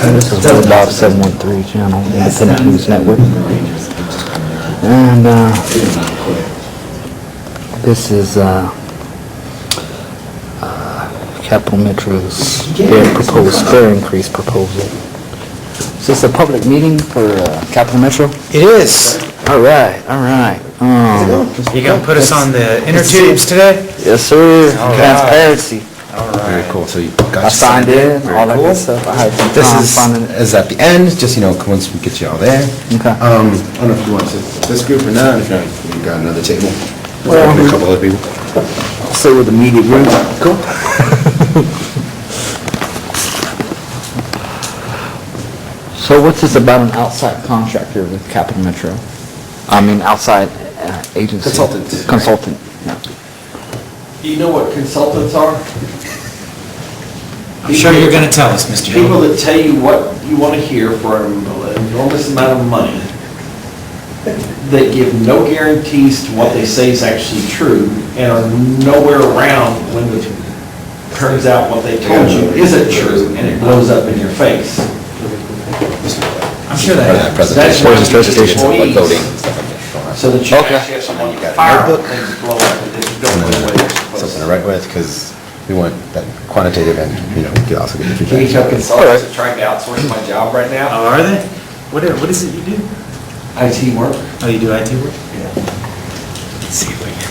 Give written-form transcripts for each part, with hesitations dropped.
This is the Bob 713 channel, Independent News Network. And this is CapMetro's proposed fare increase proposal. Is this a public meeting for CapMetro? It is. All right, all right. You gonna put us on the inner tubes today? Yes, sir. Transparency. All right. Very cool. So you got I signed in, Very all that cool. good stuff. I had some This time signing it. is at the end, just, once we get you all there. Okay. I don't know if you want to sit with this group or not, if not, you got another table. Well, A couple other people. I'll sit with the media room. Cool. So what's this about an outside contractor with CapMetro? I mean, outside agency? Consultant. Consultant, yeah. Do you know what consultants are? I'm sure you're gonna tell us, Mr. People Hill. that tell you what you want to hear for an enormous amount of money, that give no guarantees to what they say is actually true, and are nowhere around when it turns out what they told you isn't true, and it blows up in your face. I'm sure that happens. Presentation. That's Just presentation, like employees. voting and stuff like that. So that you Okay. actually have someone You got a fire notebook? things blow up, and then you don't know what you're supposed Something to. to write with, because we want that quantitative and, you can also get the Can you tell feedback. consultants are trying to outsource my job right now? Oh, are they? What is it you do? IT work? Oh, you do IT work? Yeah. Let's see if we can.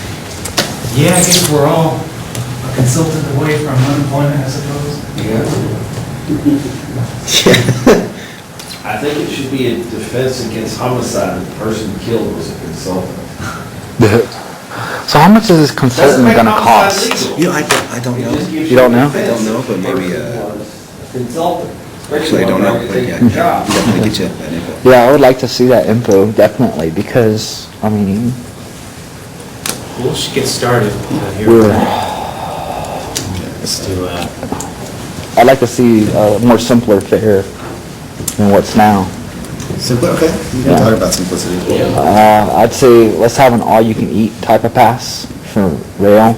Yeah, I guess we're all a consultant away from unemployment, I suppose. Yeah. I think it should be a defense against homicide. The person killed was a consultant. So how much is this Doesn't consultant make gonna homicide cost? legal. I don't It know. just gives You don't a know? defense I don't know, but that the maybe, person was a consultant. Actually, I don't know, but yeah, Taking a job. definitely get you that info. Yeah, I would like to see that info, definitely, because, I mean, We'll just get started here. we're, Let's do, I'd like to see a more simpler fare than what's now. Simpler, okay. We can Yeah. talk about simplicity. I'd say let's have an all-you-can-eat type of pass for rail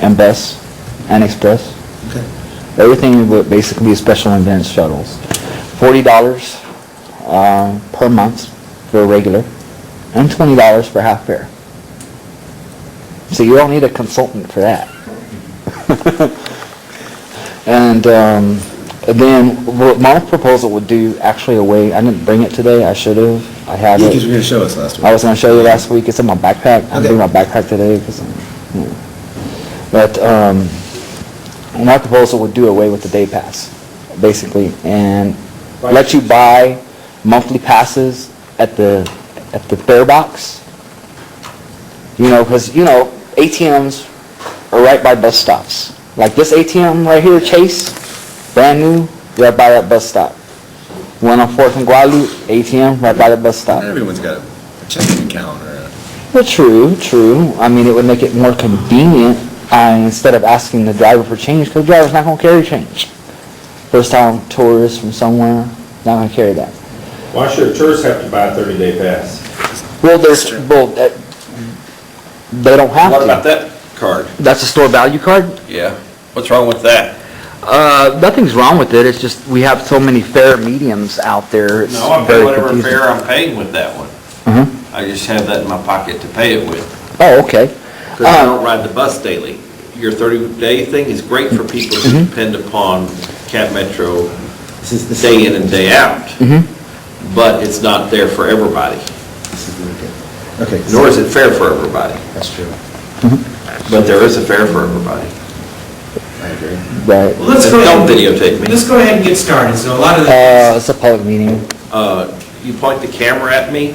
and bus and express. Okay. Everything would basically be special events shuttles. $40 per month for a regular, and $20 for half fare. So you don't need a consultant for that. And then what my proposal would do, actually a way, I didn't bring it today, I should have. I had Yeah, it. because you were going to show us last week. I was going to show you last week. It's in my backpack. I Okay. bring my backpack today because, but my proposal would do away with the day pass, basically, and let you buy monthly passes at the fare box. Because ATMs are right by bus stops. Like this ATM right here, Chase, brand new, right by that bus stop. One on 4th and Guadalupe, ATM, right by the bus stop. Not everyone's got a checking account or a... Well, true. I mean, it would make it more convenient instead of asking the driver for change, because the driver's not going to carry change. First-time tourist from somewhere, not going to carry that. Why should tourists have to buy a 30-day pass? Well, they don't have to. What about that card? That's a store value card? Yeah. What's wrong with that? Nothing's wrong with it. It's just we have so many fare mediums out there. It's No, I pay very whatever confusing. fare I'm paying with that one. Uh-huh. I just have that in my pocket to pay it with. Oh, okay. Because I don't ride the bus daily. Your 30-day thing is great for people who depend upon CapMetro day in and day out. But it's not there for everybody. Okay. Nor is it fair for everybody. That's true. But there is a fare for everybody. I agree. Right. Well, let's go Don't ahead. videotape me. Let's go ahead and get started. So a lot of the, It's a public meeting. You point the camera at me,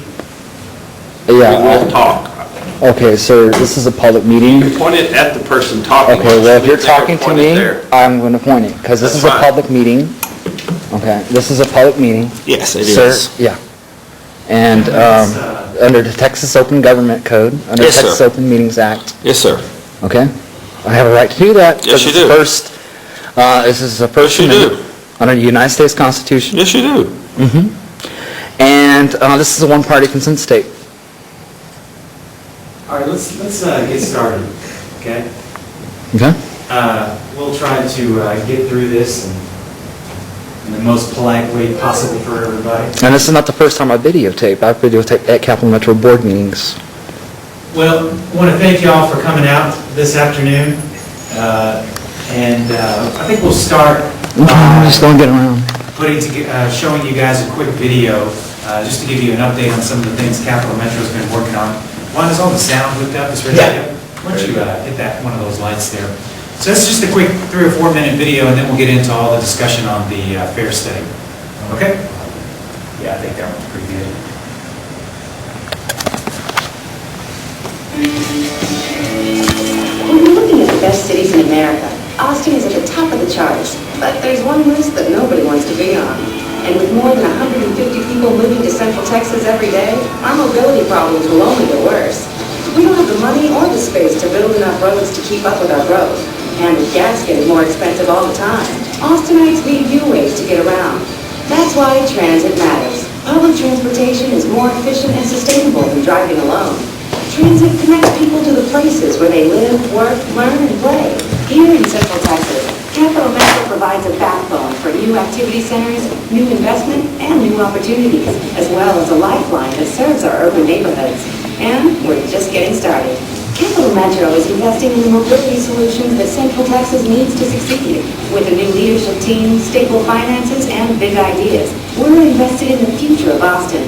we won't Yeah. talk. Okay, so this is a public meeting. You point it at the person talking. Okay, well, if you're There, talking to point it me, there. I'm going to point it, because this is That's a fine. public meeting. Okay, this is a public meeting. Yes, it Sir, is. yeah. And under the Texas Open Government Code, under the Yes, sir. Texas Open Meetings Act, Yes, sir. okay? I have a right to do that. Yes, because you it's the do. First, this is the First Yes, you do. Amendment under the United States Constitution. Yes, you do. And this is a one-party consent state. all right, let's get started, okay? Okay? We'll try to get through this in the most polite way possible for everybody. And this is not the first time I videotape. I've videotaped at CapMetro board meetings. Well, I want to thank you all for coming out this afternoon. I think we'll start I'm just going to get around. showing you guys a quick video, just to give you an update on some of the things CapMetro's been working on. Juan, is all the sound hooked up? Is ready? Yeah. Why don't you hit that one of those lights there? So that's just a quick 3 or 4 minute video, and then we'll get into all the discussion on the fair study. Okay? Yeah, I think that one's pretty good. When we're looking at the best cities in America, Austin is at the top of the charts. But there's one list that nobody wants to be on. And with more than 150 people moving to Central Texas every day, our mobility problems will only get worse. We don't have the money or the space to build enough roads to keep up with our growth. And with gas getting more expensive all the time, Austinites need new ways to get around. That's why transit matters. Public transportation is more efficient and sustainable than driving alone. Transit connects people to the places where they live, work, learn, and play. Here in Central Texas, CapMetro provides a backbone for new activity centers, new investment, and new opportunities, as well as a lifeline that serves our urban neighborhoods. And we're just getting started. CapMetro is investing in the mobility solutions that Central Texas needs to succeed. With a new leadership team, stable finances, and big ideas, we're invested in the future of Austin.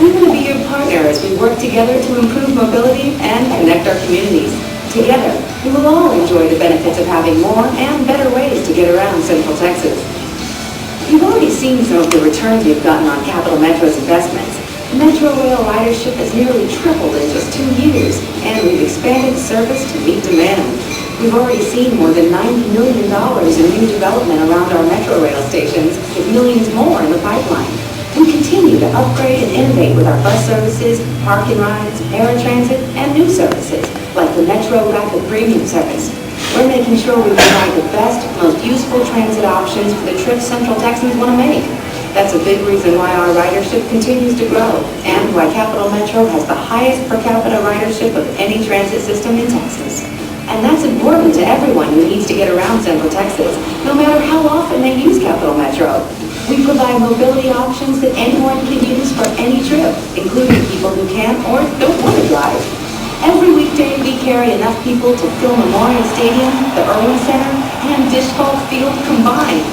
We want to be your partner as we work together to improve mobility and connect our communities. Together, we will all enjoy the benefits of having more and better ways to get around Central Texas. You've already seen some of the returns we've gotten on CapMetro's investments. Metro rail ridership has nearly tripled in just 2 years, and we've expanded service to meet demand. We've already seen more than $90 million in new development around our Metro rail stations, with millions more in the pipeline. We continue to upgrade and innovate with our bus services, park and rides, paratransit, and new services, like the Metro Rapid Premium service. We're making sure we provide the best, most useful transit options for the trips Central Texans want to make. That's a big reason why our ridership continues to grow, and why CapMetro has the highest per capita ridership of any transit system in Texas. And that's important to everyone who needs to get around Central Texas, no matter how often they use CapMetro. We provide mobility options that anyone can use for any trip, including people who can't or don't want to drive. Every weekday, we carry enough people to fill Memorial Stadium, the Irwin Center, and Dish Golf Field combined.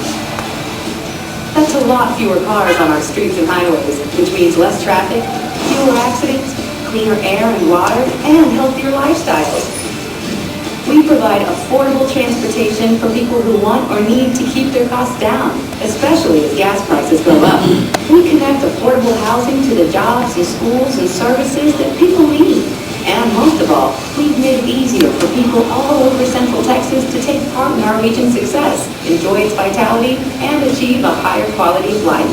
That's a lot fewer cars on our streets and highways, which means less traffic, fewer accidents, cleaner air and water, and healthier lifestyles. We provide affordable transportation for people who want or need to keep their costs down, especially as gas prices go up. We connect affordable housing to the jobs and schools and services that people need. And most of all, we've made it easier for people all over Central Texas to take part in our region's success, enjoy its vitality, and achieve a higher quality of life.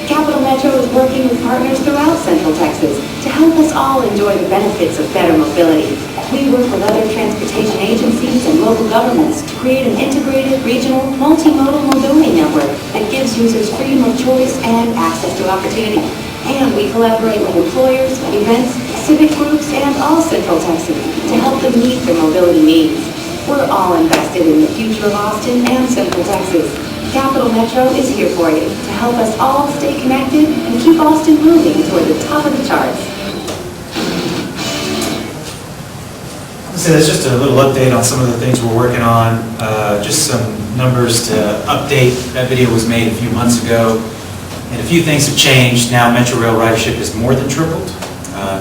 CapMetro is working with partners throughout Central Texas to help us all enjoy the benefits of better mobility. We work with other transportation agencies and local governments to create an integrated, regional, multimodal mobility network that gives users freedom of choice and access to opportunity. And we collaborate with employers, events, civic groups, and all Central Texans to help them meet their mobility needs. We're all invested in the future of Austin and Central Texas. CapMetro is here for you to help us all stay connected and keep Austin moving toward the top of the charts. So that's just a little update on some of the things we're working on. Just some numbers to update. That video was made a few months ago, and a few things have changed. Now Metro Rail ridership has more than tripled.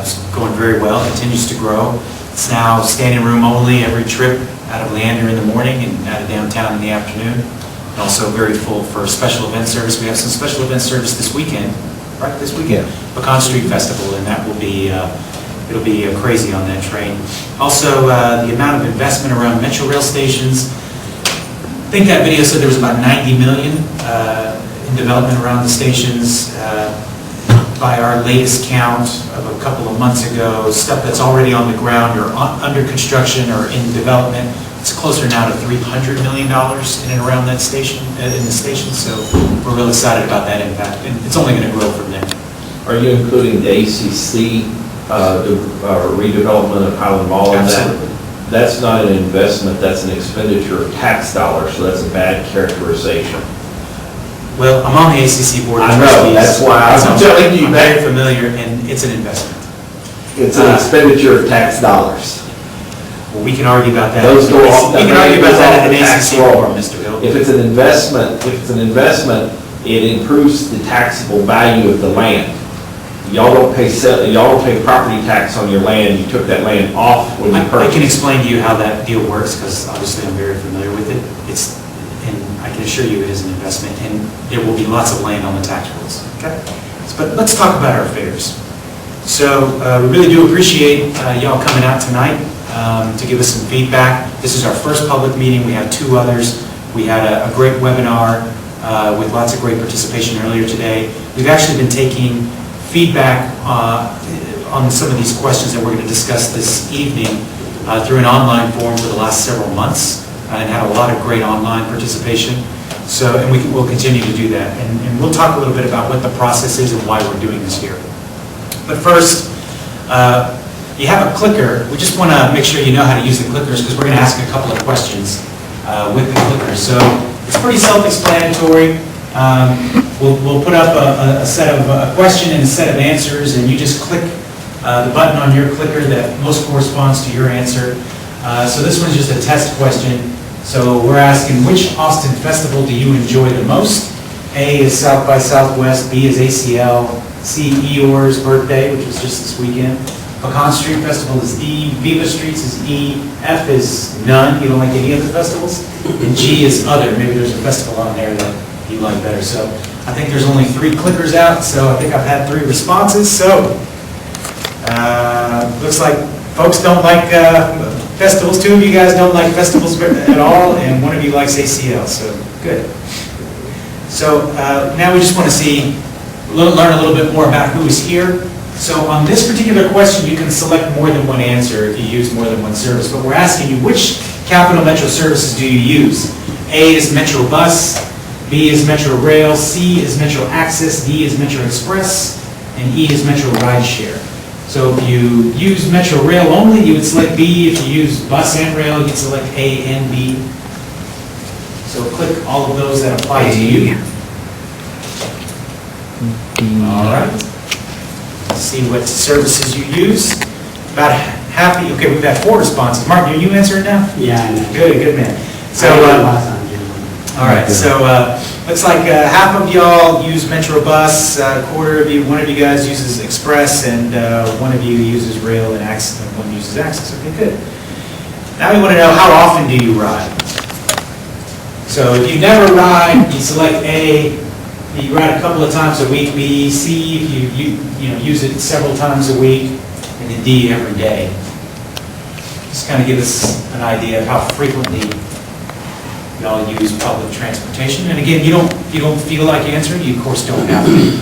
It's going very well, continues to grow. It's now standing room only every trip out of Leander in the morning and out of downtown in the afternoon. And also very full for special event service. We have some special event service this weekend, right? This weekend, Pecan Street Festival, and that will be it'll be crazy on that train. Also, the amount of investment around Metro Rail stations. I think that video said there was about 90 million in development around the stations. By our latest count of a couple of months ago, stuff that's already on the ground or under construction or in development, it's closer now to $300 million in and around that station, in the station. So we're real excited about that impact, and it's only going to grow from there. Are you including the ACC redevelopment of Highland Mall in that? Absolutely. That's not an investment, that's an expenditure of tax dollars, so that's a bad characterization. Well, I'm on the ACC Board of I know, Trustees. that's why I'm So telling you I'm that. very familiar, and it's an investment. It's an expenditure of tax dollars. Well, we can argue about that. Those go off. We can argue about that at an tax ACC roll. Board, Mr. Bill. If it's an investment, it improves the taxable value of the land. Y'all don't pay property tax on your land, you took that land off when you I can purchased. explain to you how that deal works, because obviously I'm very familiar with it. And I can assure you it is an investment, and there will be lots of land on the tax rolls. Okay? But let's talk about our figures. So we really do appreciate y'all coming out tonight to give us some feedback. This is our first public meeting. We have 2 others. We had a great webinar with lots of great participation earlier today. We've actually been taking feedback on some of these questions that we're going to discuss this evening through an online forum for the last several months, and had a lot of great online participation. So, and we'll continue to do that. And we'll talk a little bit about what the process is and why we're doing this here. But first, you have a clicker. We just want to make sure you know how to use the clickers, because we're going to ask a couple of questions with the clickers. So it's pretty self-explanatory. We'll put up a question and a set of answers, and you just click the button on your clicker that most corresponds to your answer. So this one's just a test question. So we're asking, which Austin festival do you enjoy the most? A is South by Southwest, B is ACL, C, Eeyore's birthday, which was just this weekend. Pecan Street Festival is D, Viva Streets is E, F is none, you don't like any of the festivals, and G is other. Maybe there's a festival on there that you like better. So I think there's only 3 clickers out, so I think I've had 3 responses. So looks like folks don't like festivals. 2 of you guys don't like festivals at all, and 1 of you likes ACL, so good. So now we just want to learn a little bit more about who is here. So on this particular question, you can select more than 1 answer if you use more than 1 service, but we're asking you, which Capital Metro services do you use? A is Metro Bus, B is Metro Rail, C is Metro Access, D is Metro Express, and E is Metro Rideshare. So if you use Metro Rail only, you would select B. If you use bus and rail, you'd select A and B. So click all of those that apply to you. All right. Let's see what services you use. About half, okay, we've had 4 responses. Martin, are you answering now? Yeah, I know. Good man. So, all right, so looks like half of y'all use Metro Bus, 1/4 of you, 1 of you guys uses Express, and 1 of you uses Rail and Access, and 1 uses Access. Okay, good. Now we want to know, how often do you ride? So if you never ride, you select A. You ride a couple of times a week. B, C, if you use it several times a week, and then D, every day. Just kind of give us an idea of how frequently y'all use public transportation. And again, you don't feel like answering, you of course don't have to.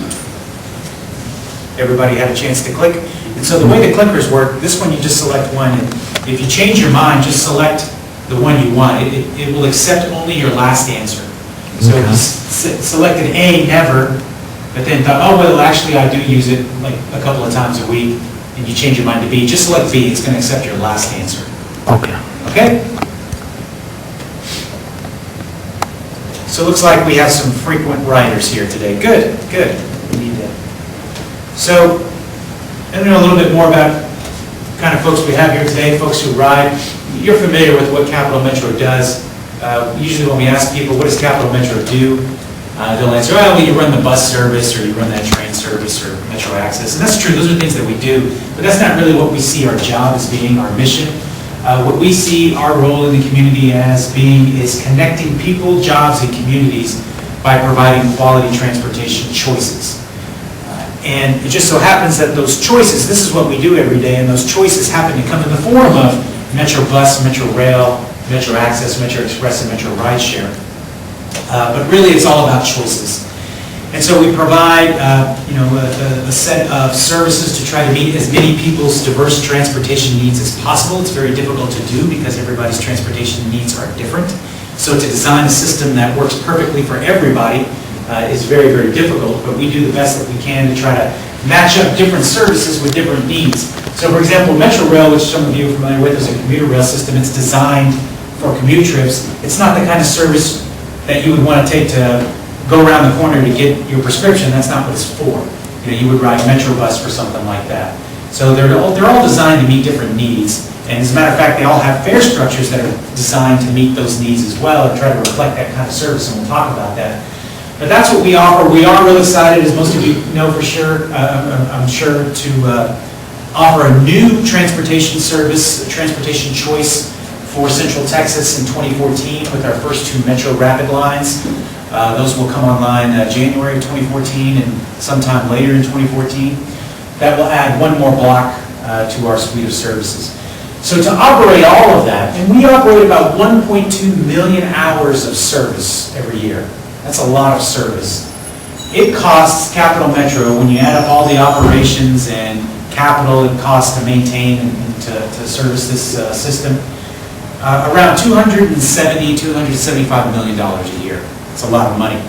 Everybody had a chance to click. And so the way the clickers work, this one you just select 1, and if you change your mind, just select the one you want. It will accept only your last answer. So if you selected A, never, but then thought, oh, well, actually I do use it like a couple of times a week, and you change your mind to B, just select B, it's going to accept your last answer. Okay. Okay? So it looks like we have some frequent riders here today. Good. We need that. So, let me know a little bit more about the kind of folks we have here today, folks who ride. You're familiar with what Capital Metro does. Usually when we ask people, what does Capital Metro do? They'll answer, well, you run the bus service, or you run that train service, or Metro Access. And that's true, those are things that we do, but that's not really what we see our job as being, our mission. What we see our role in the community as being is connecting people, jobs, and communities by providing quality transportation choices. And it just so happens that those choices, this is what we do every day, and those choices happen to come in the form of Metro Bus, Metro Rail, Metro Access, Metro Express, and Metro Rideshare. But really, it's all about choices. And so we provide, a set of services to try to meet as many people's diverse transportation needs as possible. It's very difficult to do because everybody's transportation needs are different. So to design a system that works perfectly for everybody is very, very difficult, but we do the best that we can to try to match up different services with different needs. So for example, Metro Rail, which some of you are familiar with, is a commuter rail system. It's designed for commute trips. It's not the kind of service that you would want to take to go around the corner to get your prescription, that's not what it's for. You know, you would ride Metrobus for something like that. So they're all designed to meet different needs. And as a matter of fact, they all have fare structures that are designed to meet those needs as well and try to reflect that kind of service, and we'll talk about that. But that's what we offer. We are real excited, as most of you know for sure, I'm sure, to offer a new transportation service, a transportation choice for Central Texas in 2014 with our first 2 Metro Rapid lines. Those will come online January of 2014 and sometime later in 2014. That will add one more block to our suite of services. So to operate all of that, and we operate about 1.2 million hours of service every year. That's a lot of service. It costs CapMetro, when you add up all the operations and capital it costs to maintain and to service this system, around $275 million a year. It's a lot of money.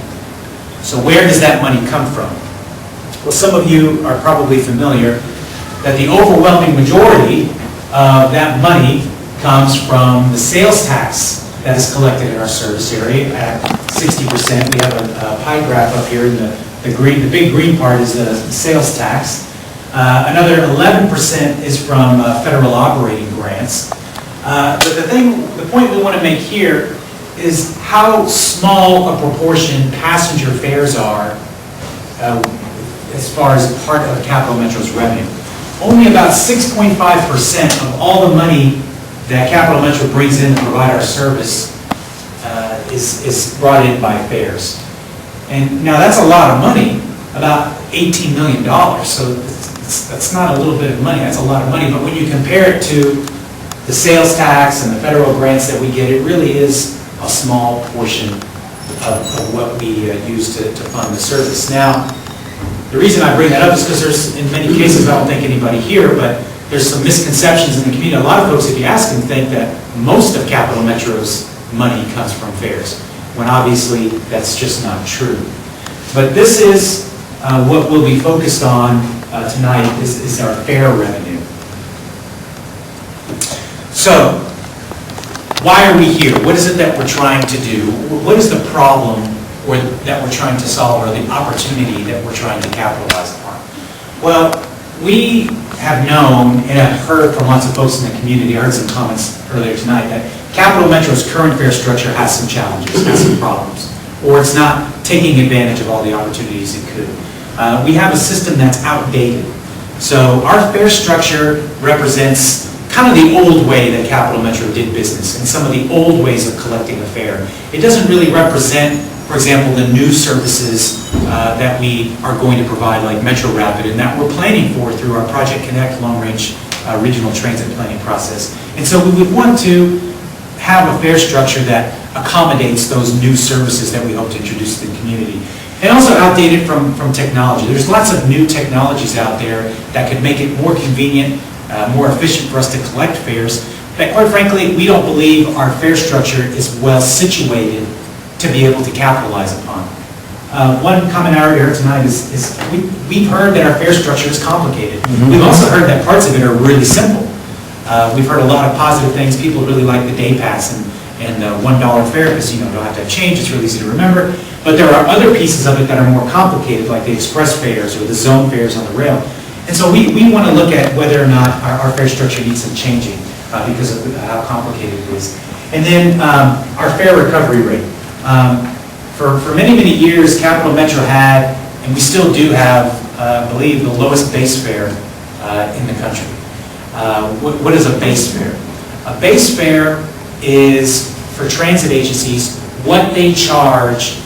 So where does that money come from? Well, some of you are probably familiar that the overwhelming majority of that money comes from the sales tax that is collected in our service area at 60%. We have a pie graph up here, and the big green part is the sales tax. Another 11% is from federal operating grants. But the point we want to make here is how small a proportion passenger fares are as far as part of CapMetro's revenue. Only about 6.5% of all the money that CapMetro brings in to provide our service is brought in by fares. And now that's a lot of money, about $18 million. So that's not a little bit of money, that's a lot of money. But when you compare it to the sales tax and the federal grants that we get, it really is a small portion of what we use to fund the service. Now, the reason I bring that up is because there's, in many cases, I don't think anybody here, but there's some misconceptions in the community. A lot of folks, if you ask them, think that most of CapMetro's money comes from fares, when obviously that's just not true. But this is what we'll be focused on tonight, is our fare revenue. So, why are we here? What is it that we're trying to do? What is the problem that we're trying to solve, or the opportunity that we're trying to capitalize upon? Well, we have known and have heard from lots of folks in the community, I heard some comments earlier tonight, that CapMetro's current fare structure has some challenges, has some problems, or it's not taking advantage of all the opportunities it could. We have a system that's outdated. So our fare structure represents kind of the old way that CapMetro did business and some of the old ways of collecting a fare. It doesn't really represent, for example, the new services that we are going to provide, like Metro Rapid, and that we're planning for through our Project Connect long-range regional transit planning process. And so we would want to have a fare structure that accommodates those new services that we hope to introduce to the community. And also outdated from technology. There's lots of new technologies out there that could make it more convenient, more efficient for us to collect fares, but quite frankly, we don't believe our fare structure is well situated to be able to capitalize upon. One commonality here tonight is we've heard that our fare structure is complicated. Mm-hmm. We've also heard that parts of it are really simple. We've heard a lot of positive things. People really like the day pass and the $1 fare because you don't have to have change. It's really easy to remember. But there are other pieces of it that are more complicated, like the express fares or the zone fares on the rail. And so we want to look at whether or not our fare structure needs some changing because of how complicated it is. And then our fare recovery rate. For many, many years, CapMetro had, and we still do have, I believe, the lowest base fare in the country. What is a base fare? A base fare is, for transit agencies, what they charge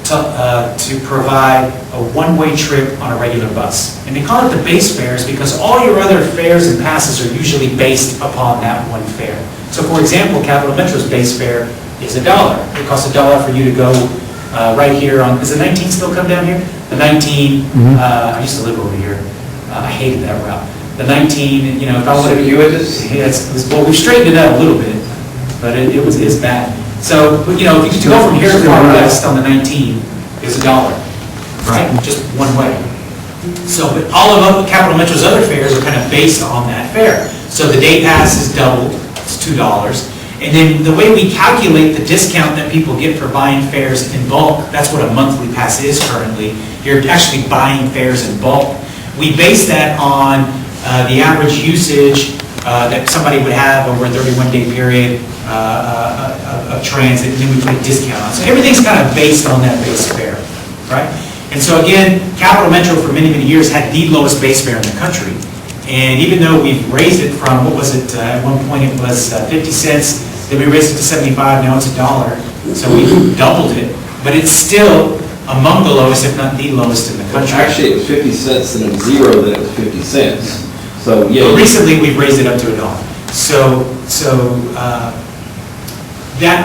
to provide a one-way trip on a regular bus. And they call it the base fares because all your other fares and passes are usually based upon that one fare. So for example, CapMetro's base fare is $1. It costs $1 for you to go right here on, does the 19 still come down here? The 19, mm-hmm. I used to live over here. I hated that route. The 19, you know, if I wanted to do it, well, we've straightened it out a little bit, but it's bad. So, you know, to go from here to far west on the 19 is $1, right? Just one way. So, but all of CapMetro's other fares are kind of based on that fare. So the day pass is doubled, it's $2. And then the way we calculate the discount that people get for buying fares in bulk, that's what a monthly pass is currently. You're actually buying fares in bulk. We base that on the average usage that somebody would have over a 31-day period of transit, and then we put a discount on. So everything's kind of based on that base fare, right? And so again, Capital Metro for many, many years had the lowest base fare in the country. And even though we've raised it from, what was it, at one point it was 50 cents, then we raised it to 75, now it's $1. So we doubled it, but it's still among the lowest, if not the lowest in the country. Actually, it was 50 cents and it was zero, then it was 50 cents. So, yeah. But recently, we've raised it up to $1. So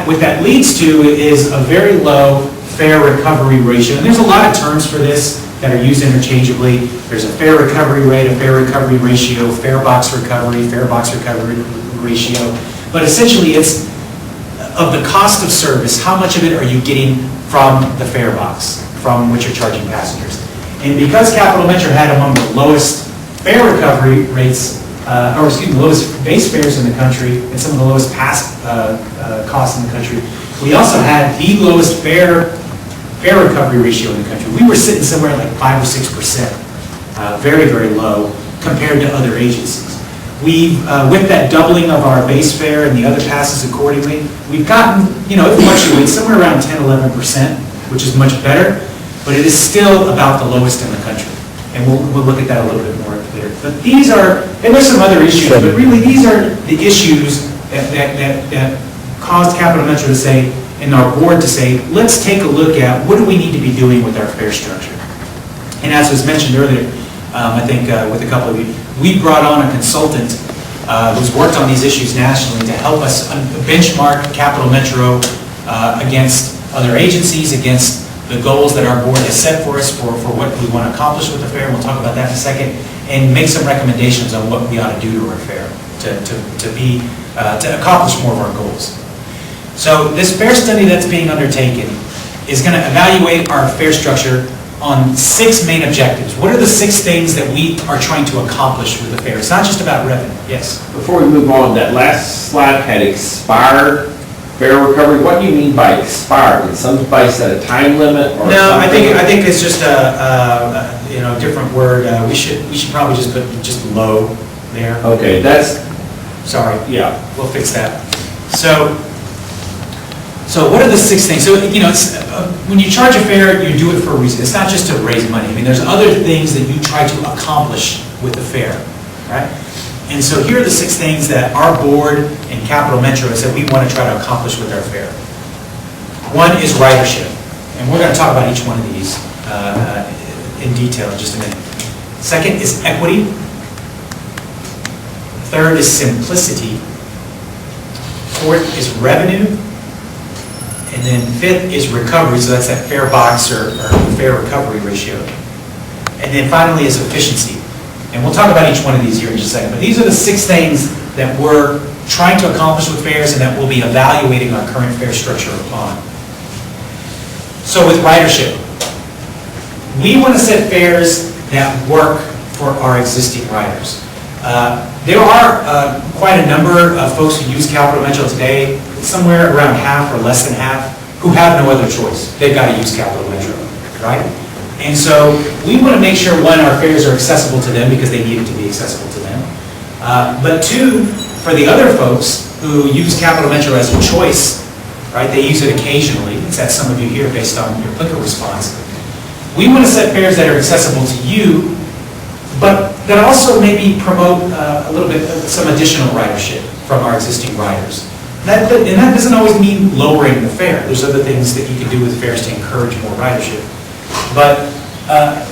what that leads to is a very low fare recovery ratio. And there's a lot of terms for this that are used interchangeably. There's a fare recovery rate, a fare recovery ratio, fare box recovery ratio. But essentially, it's of the cost of service, how much of it are you getting from the fare box, from which you're charging passengers. And because Capital Metro had among the lowest fare recovery rates, lowest base fares in the country, and some of the lowest pass costs in the country, we also had the lowest fare recovery ratio in the country. We were sitting somewhere like 5 or 6%, very, very low compared to other agencies. With that doubling of our base fare and the other passes accordingly, we've gotten, it fluctuates somewhere around 10, 11%, which is much better, but it is still about the lowest in the country. And we'll look at that a little bit more later. But and there's some other issues, but really these are the issues that caused Capital Metro to say, and our board to say, let's take a look at what do we need to be doing with our fare structure. And as was mentioned earlier, I think with a couple of you, we brought on a consultant who's worked on these issues nationally to help us benchmark Capital Metro against other agencies, against the goals that our board has set for us for what we want to accomplish with the fare, and we'll talk about that in a second, and make some recommendations on what we ought to do to our fare to accomplish more of our goals. So this fare study that's being undertaken is going to evaluate our fare structure on 6 main objectives. What are the 6 things that we are trying to accomplish with the fare? It's not just about revenue. Yes? Before we move on, that last slide had expired fare recovery. What do you mean by expired? Did somebody set a time limit or No, something? I think it's just a different word. We should probably just put just low there. Okay, that's, Sorry. yeah. We'll fix that. So what are the 6 things? So, it's, when you charge a fare, you do it for a reason. It's not just to raise money. I mean, there's other things that you try to accomplish with the fare, right? And so here are the 6 things that our board and Capital Metro has said we want to try to accomplish with our fare. One is ridership. And we're going to talk about each one of these in detail in just a minute. Second is equity. Third is simplicity. Fourth is revenue. And then 5th is recovery, so that's that fare box or fare recovery ratio. And then finally is efficiency. And we'll talk about each one of these here in just a second. But these are the 6 things that we're trying to accomplish with fares and that we'll be evaluating our current fare structure upon. So with ridership, we want to set fares that work for our existing riders. There are quite a number of folks who use Capital Metro today, somewhere around half or less than half, who have no other choice. They've got to use Capital Metro, right? And so we want to make sure, one, our fares are accessible to them because they need it to be accessible to them. But 2, for the other folks who use Capital Metro as a choice, right? They use it occasionally. It's at some of you here based on your clicker response. We want to set fares that are accessible to you, but that also maybe promote a little bit of some additional ridership from our existing riders. And that doesn't always mean lowering the fare. There's other things that you can do with fares to encourage more ridership. But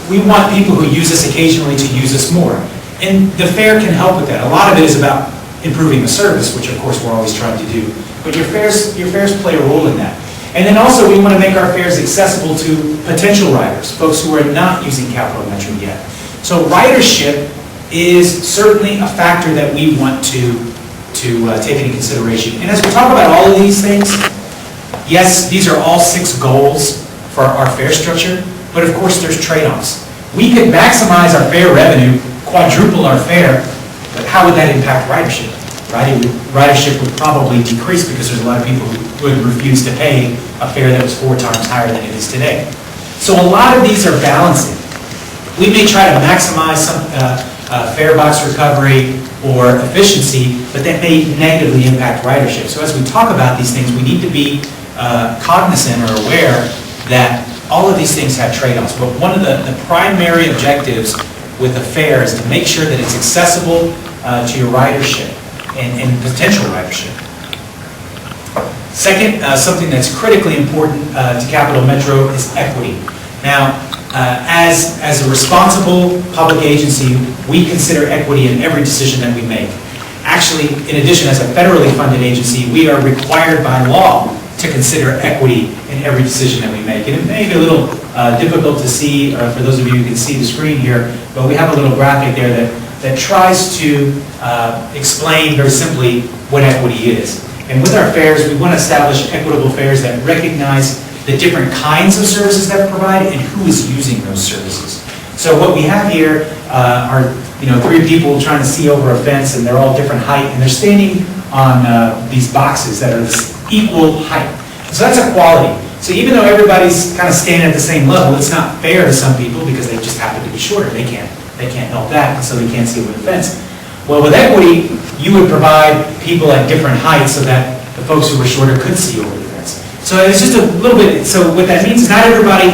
we want people who use us occasionally to use us more. And the fare can help with that. A lot of it is about improving the service, which of course we're always trying to do. But your fares play a role in that. And then also we want to make our fares accessible to potential riders, folks who are not using Capital Metro yet. So ridership is certainly a factor that we want to take into consideration. And as we talk about all of these things, yes, these are all 6 goals for our fare structure, but of course there's trade-offs. We could maximize our fare revenue, quadruple our fare, but how would that impact ridership? right? Ridership would probably decrease because there's a lot of people who would refuse to pay a fare that was 4 times higher than it is today. So a lot of these are balancing. We may try to maximize some fare box recovery or efficiency, but that may negatively impact ridership. So as we talk about these things, we need to be cognizant or aware that all of these things have trade-offs. But one of the primary objectives with a fare is to make sure that it's accessible to your ridership and potential ridership. Second, something that's critically important to Capital Metro is equity. Now, as a responsible public agency, we consider equity in every decision that we make. Actually, in addition, as a federally funded agency, we are required by law to consider equity in every decision that we make. And it may be a little difficult to see, for those of you who can see the screen here, but we have a little graphic there that tries to explain very simply what equity is. And with our fares, we want to establish equitable fares that recognize the different kinds of services that we provide and who is using those services. So what we have here are 3 people trying to see over a fence, and they're all different height, and they're standing on these boxes that are this equal height. So that's equality. So even though everybody's kind of standing at the same level, it's not fair to some people because they just happen to be shorter. They can't help that, so they can't see over the fence. Well, with equity, you would provide people at different heights so that the folks who were shorter could see over the fence. So it's just a little bit, so what that means is not everybody,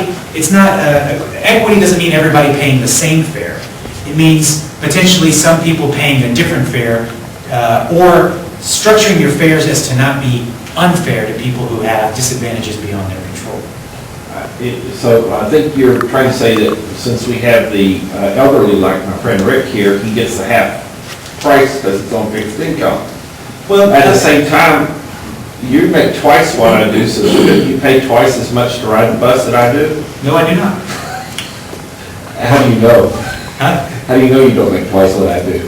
equity doesn't mean everybody paying the same fare. It means potentially some people paying a different fare, or structuring your fares as to not be unfair to people who have disadvantages beyond their control. So I think you're trying to say that since we have the elderly, like my friend Rick here, he gets the half price because it's on fixed income. Well, at the same time, you make twice what I do, so shouldn't you pay twice as much to ride the bus that I do? No, I do not. How do you know? Huh? How do you know you don't make twice what I do?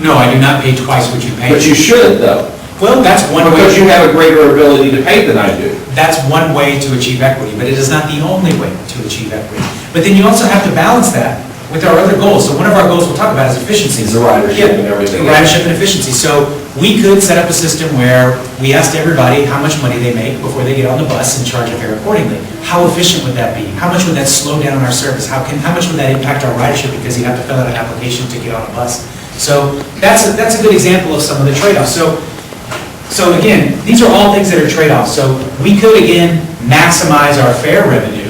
No, I do not pay twice what you pay. But you should, though. Well, that's one way. Because you have a greater ability to pay than I do. That's one way to achieve equity, but it is not the only way to achieve equity. But then you also have to balance that with our other goals. So one of our goals we'll talk about is efficiency. Is the ridership and everything. Ridership and efficiency. So we could set up a system where we asked everybody how much money they make before they get on the bus and charge a fare accordingly. How efficient would that be? How much would that slow down our service? How much would that impact our ridership because you have to fill out an application to get on a bus? So that's a good example of some of the trade-offs. So again, these are all things that are trade-offs. So we could, again, maximize our fare revenue,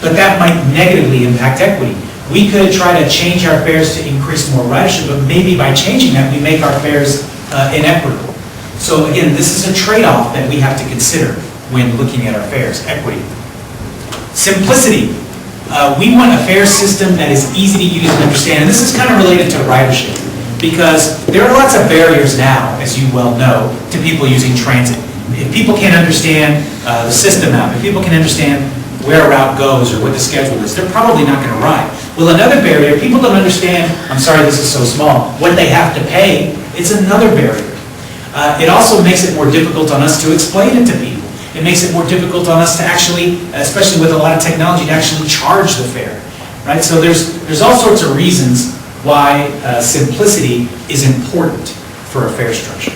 but that might negatively impact equity. We could try to change our fares to increase more ridership, but maybe by changing that, we make our fares inequitable. So again, this is a trade-off that we have to consider when looking at our fares, equity. Simplicity. We want a fare system that is easy to use and understand, and this is kind of related to ridership, because there are lots of barriers now, as you well know, to people using transit. If people can't understand the system out, if people can understand where a route goes or what the schedule is, they're probably not going to ride. Well, another barrier, people don't understand, I'm sorry this is so small, what they have to pay, it's another barrier. It also makes it more difficult on us to explain it to people. It makes it more difficult on us to actually, especially with a lot of technology, to actually charge the fare, right? So there's all sorts of reasons why simplicity is important for a fare structure.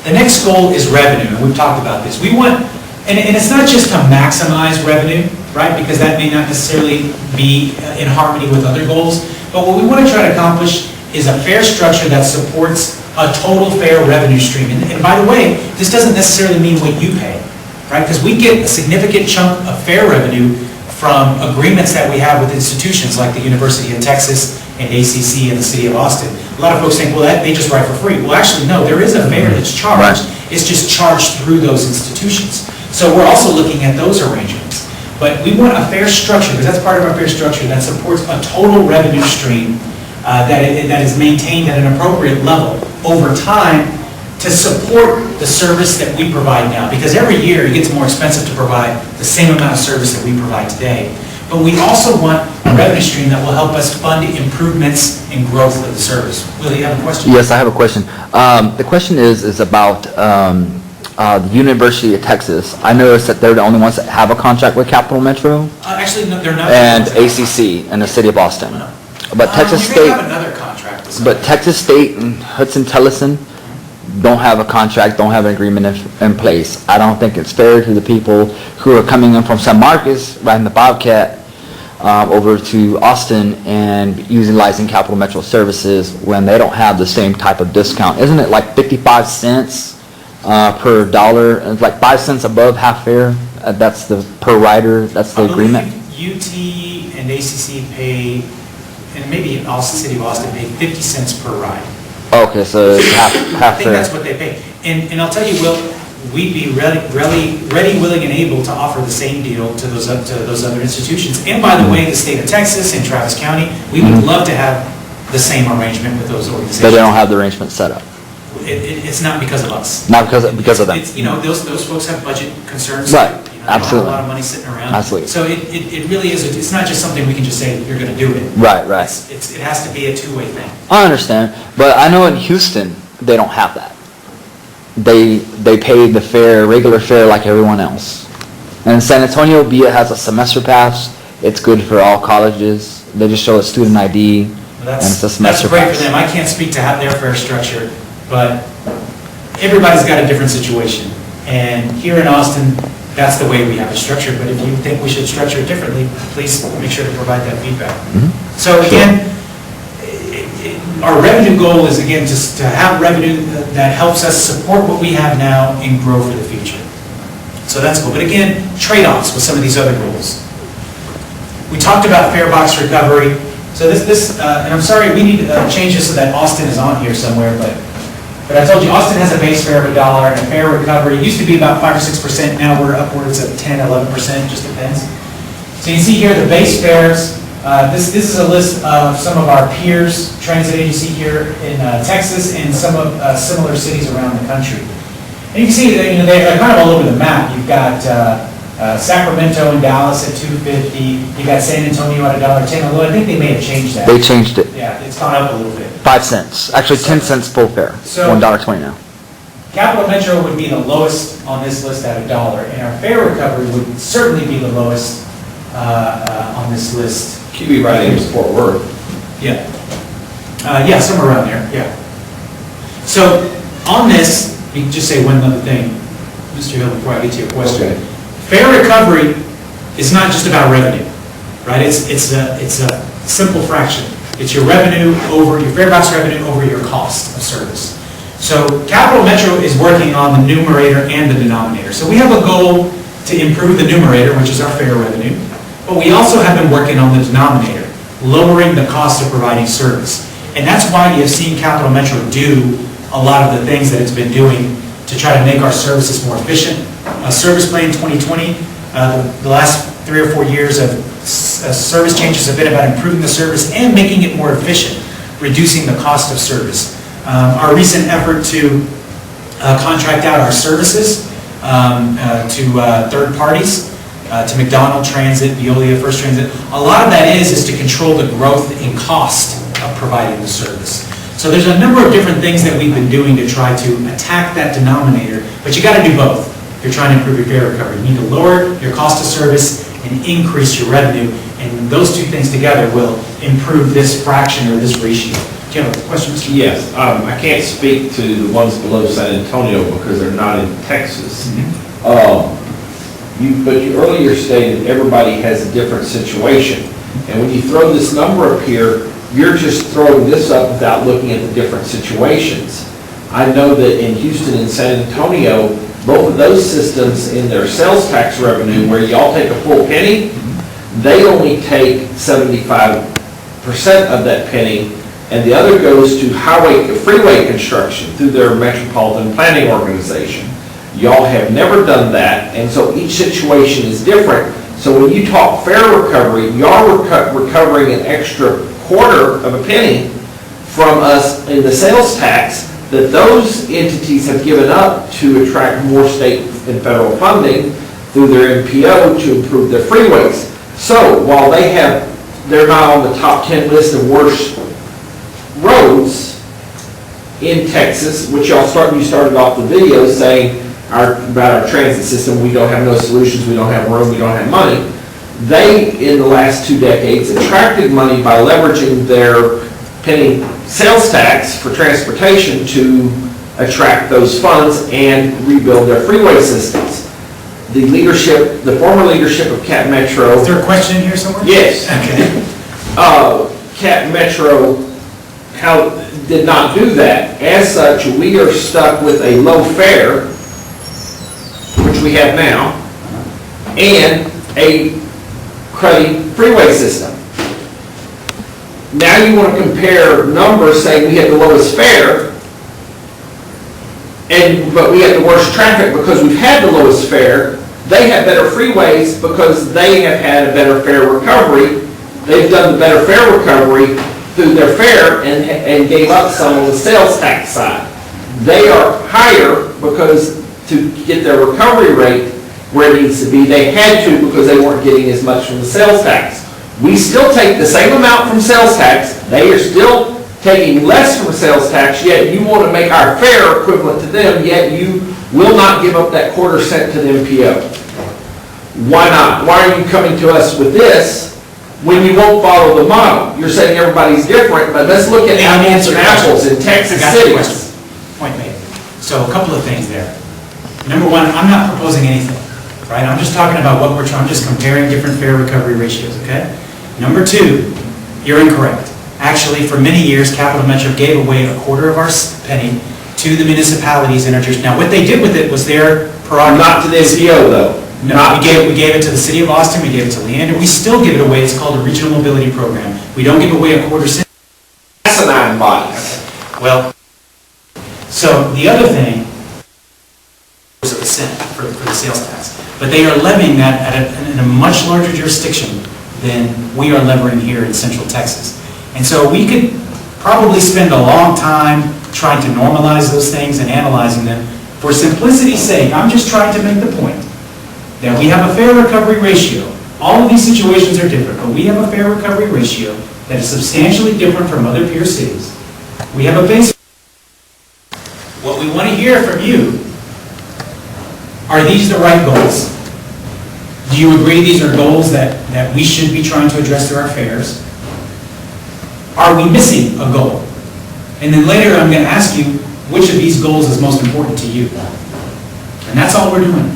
The next goal is revenue, and we've talked about this. We want, and it's not just to maximize revenue, right, because that may not necessarily be in harmony with other goals, but what we want to try to accomplish is a fare structure that supports a total fare revenue stream. And by the way, this doesn't necessarily mean what you pay, right, because we get a significant chunk of fare revenue from agreements that we have with institutions like the University of Texas and ACC and the City of Austin. A lot of folks think, well, they just ride for free. Well, actually, no, there is a fare that's charged. Right. It's just charged through those institutions. So we're also looking at those arrangements. But we want a fare structure, because that's part of our fare structure, that supports a total revenue stream that is maintained at an appropriate level over time to support the service that we provide now. Because every year it gets more expensive to provide the same amount of service that we provide today. But we also want a revenue stream that will help us fund improvements and growth of the service. Will you have a question? Yes, I have a question. The question is about the University of Texas. I noticed that they're the only ones that have a contract with Capital Metro. Actually, no, they're not. And ACC and the City of Boston. But Texas we State. have another contract. So- But Texas State and Hudson Tellison don't have a contract, don't have an agreement in place. I don't think it's fair to the people who are coming in from San Marcos, riding the Bobcat, over to Austin and utilizing CapMetro services when they don't have the same type of discount. Isn't it like 55 cents per dollar? It's like 5 cents above half fare. That's the per rider. That's the agreement. I believe UT and ACC pay, and maybe Austin, City of Austin pay 50 cents per ride. Okay, so it's half I think fare. that's what they pay. And I'll tell you, Will, we'd be ready, willing, and able to offer the same deal to those other institutions. And by the way, the state of Texas and Travis County, we would love to have the same arrangement with those organizations. But they don't have the arrangement set up. It's not because of us. Not because of them. It's, you know, those folks have budget concerns. Right, You know, they don't absolutely. have a lot of money sitting around. Absolutely. So it really is, it's not just something we can just say, you're gonna do it. Right. It has to be a two-way thing. I understand, but I know in Houston, they don't have that. They pay the fare, regular fare like everyone else. And in San Antonio, be it has a semester pass, it's good for all colleges. They just show a student ID, and it's a semester That's great pass. for them. I can't speak to how their fare structure, but everybody's got a different situation. And here in Austin, that's the way we have it structured. But if you think we should structure it differently, please make sure to provide that feedback. So again, our revenue goal is, again, just to have revenue that helps us support what we have now and grow for the future. So that's cool. But again, trade-offs with some of these other goals. We talked about fare box recovery. So and I'm sorry, we need to change this so that Austin is on here somewhere, but I told you, Austin has a base fare of $1 and a fare recovery. It used to be about 5 or 6%, now we're upwards of 10, 11%, just depends. So you can see here the base fares. This is a list of some of our peers, transit agency here in Texas and some of similar cities around the country. And you can see that, you know, they're kind of all over the map. You've got Sacramento and Dallas at $2.50. You got San Antonio at $1.10, although I think they may have changed that. They changed it. Yeah, it's gone up a little bit. 5 cents, actually 10 cents full fare, So- $1.20 now. CapMetro would be the lowest on this list at $1, and our fare recovery would certainly be the lowest on this list. QB right in Fort Worth. Yeah. Yeah, somewhere around there, yeah. So on this, you can just say one other thing, Mr. Hill, before I get to your question. Okay. Fare recovery is not just about revenue, right? It's a simple fraction. It's your revenue over, your fare box revenue over your cost of service. So CapMetro is working on the numerator and the denominator. So we have a goal to improve the numerator, which is our fare revenue, but we also have been working on the denominator, lowering the cost of providing service. And that's why you have seen CapMetro do a lot of the things that it's been doing to try to make our services more efficient. Service Plan 2020, the last 3 or 4 years of service changes have been about improving the service and making it more efficient, reducing the cost of service. Our recent effort to contract out our services to third parties, to McDonald Transit, Veolia First Transit, a lot of that is to control the growth in cost of providing the service. So there's a number of different things that we've been doing to try to attack that denominator, but you got to do both. If you're trying to improve your fare recovery, you need to lower your cost of service and increase your revenue, and those two things together will improve this fraction or this ratio. Do you have a question, Mr. Yes, I can't speak to the ones below San Antonio because they're not in Texas. But you earlier stated everybody has a different situation. And when you throw this number up here, you're just throwing this up without looking at the different situations. I know that in Houston and San Antonio, both of those systems in their sales tax revenue, where y'all take a full penny, they only take 75% of that penny, and the other goes to freeway construction through their metropolitan planning organization. Y'all have never done that, and so each situation is different. So when you talk fare recovery, y'all recovering an extra quarter of a penny from us in the sales tax that those entities have given up to attract more state and federal funding through their MPO to improve their freeways. So while they're not on the top 10 list of worst roads in Texas, which you started off the video saying about our transit system, we don't have no solutions, we don't have room, we don't have money. They, in the last 2 decades, attracted money by leveraging their penny sales tax for transportation to attract those funds and rebuild their freeway systems. The leadership, the former leadership of Is CapMetro, there a question in here somewhere? yes, Okay. CapMetro did not do that. As such, we are stuck with a low fare, which we have now, and a cruddy freeway system. Now you want to compare numbers saying we had the lowest fare, but we had the worst traffic because we've had the lowest fare. They have better freeways because they have had a better fare recovery. They've done the better fare recovery through their fare and gave up some on the sales tax side. They are higher because to get their recovery rate where it needs to be, they had to because they weren't getting as much from the sales tax. We still take the same amount from sales tax. They are still taking less from sales tax, yet you want to make our fare equivalent to them, yet you will not give up that quarter cent to the MPO. Why not? Why are you coming to us with this when you won't follow the model? You're saying everybody's different, but let's look at apples and apples in Texas I got your cities. question. Point made. So a couple of things there. Number one, I'm not proposing anything, right? I'm just talking about what I'm just comparing different fare recovery ratios, okay? Number two, you're incorrect. Actually, for many years, CapMetro gave away a quarter of our penny to the municipalities in our jurisdiction. Now, what they did with it was their prerogative. Not to the MPO though. No, we gave it to the city of Austin, we gave it to Leander, we still give it away, it's called a regional mobility program. We don't give away a quarter cent. Asinine bodies. Well, so the other thing was a cent for the sales tax, but they are levying that in a much larger jurisdiction than we are levying here in Central Texas. And so we could probably spend a long time trying to normalize those things and analyzing them. For simplicity's sake, I'm just trying to make the point that we have a fair recovery ratio. All of these situations are different, but we have a fair recovery ratio that is substantially different from other peer cities. We have a base. What we want to hear from you, are these the right goals? Do you agree these are goals that we should be trying to address through our fares? Are we missing a goal? And then later I'm going to ask you which of these goals is most important to you. And that's all we're doing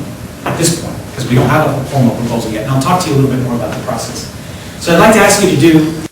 at this point, because we don't have a formal proposal yet. And I'll talk to you a little bit more about the process. So I'd like to ask you to do